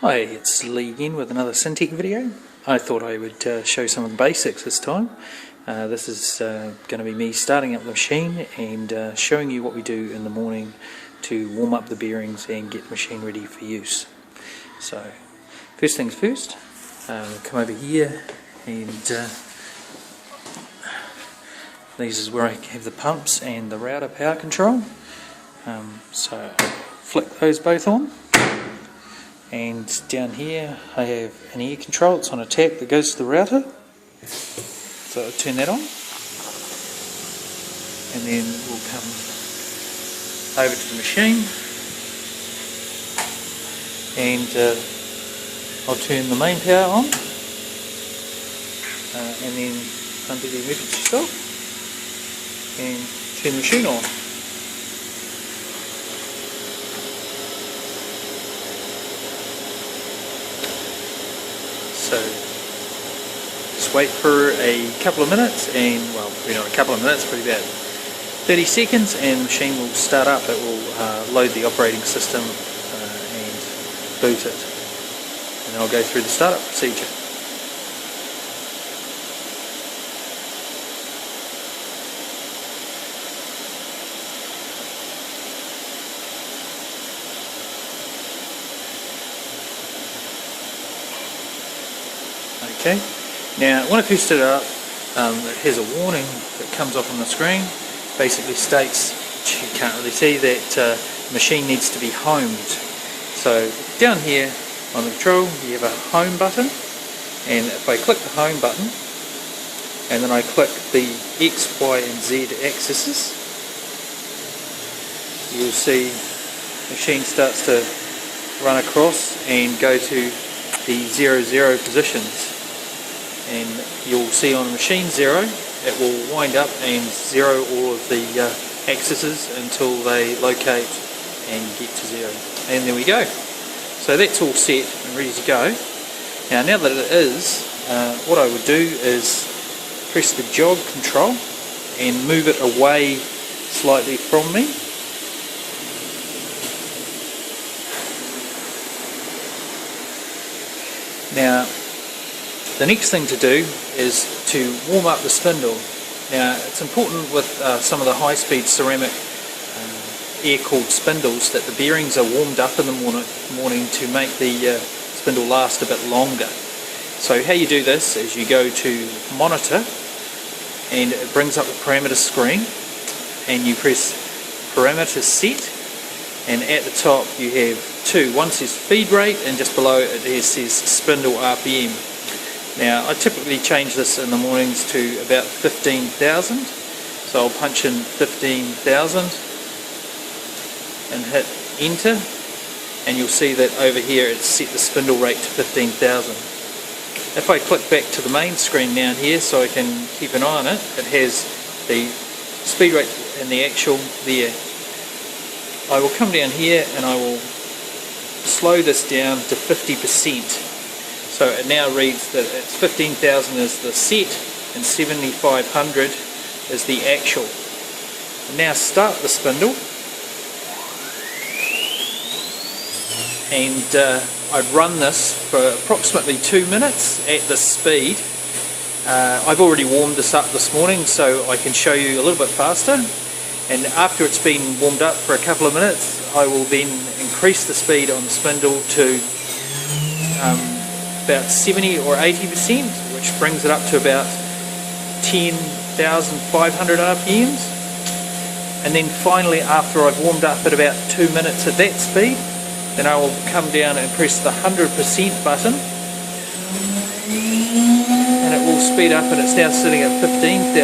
Hi, it's Lee again with another Syntec video. I thought I would show some of the basics this time. This is going to be me starting up the machine and showing you what we do in the morning to warm up the bearings and get the machine ready for use. So, first things first, come over here and this is where I have the pumps and the router power control. So flick those both on. And down here I have an air control, it's on a tap that goes to the router. So I'll turn that on. And then we'll come over to the machine. And I'll turn the main power on. And then undo the emergency stop. And turn the machine on. So just wait for a couple of minutes and, well, not a couple of minutes, probably about 30 seconds, and the machine will start up. It will load the operating system and boot it. And then I'll go through the startup procedure. Okay, now when I first set it up, it has a warning that comes up on the screen. Basically states, which you can't really see, that the machine needs to be homed. So down here on the control you have a home button, and if I click the home button and then I click the X, Y and Z axes, you'll see the machine starts to run across and go to the 0, 0 positions. And you'll see on machine 0 it will wind up and zero all of the axes until they locate and get to 0. And there we go. So that's all set and ready to go. Now that it is, what I would do is press the jog control and move it away slightly from me. Now the next thing to do is to warm up the spindle. Now it's important with some of the high-speed ceramic air-cooled spindles that the bearings are warmed up in the morning to make the spindle last a bit longer. So how you do this is you go to monitor and it brings up the parameter screen and you press parameter set, and at the top you have two. One says feed rate and just below it says spindle RPM. Now I typically change this in the mornings to about 15,000, so I'll punch in 15,000 and hit enter, and you'll see that over here it's set the spindle rate to 15,000. If I click back to the main screen down here so I can keep an eye on it, it has the speed rate and the actual there. I will come down here and I will slow this down to 50%. So it now reads that it's 15,000 is the set and 7,500 is the actual. And now start the spindle, and I'd run this for approximately 2 minutes at this speed. I've already warmed this up this morning so I can show you a little bit faster, and after it's been warmed up for a couple of minutes I will then increase the speed on the spindle to about 70 or 80%, which brings it up to about 10,500 RPMs. And then finally, after I've warmed up at about 2 minutes at that speed, then I will come down and press the 100% button, and it will speed up, and it's now sitting at 15,000.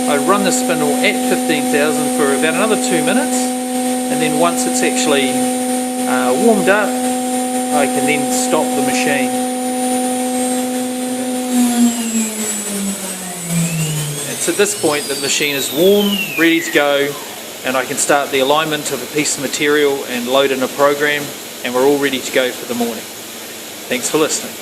I run the spindle at 15,000 for about another 2 minutes, and then once it's actually warmed up, I can then stop the machine. It's at this point that the machine is warm, ready to go, and I can start the alignment of a piece of material and load in a program, and we're all ready to go for the morning. Thanks for listening.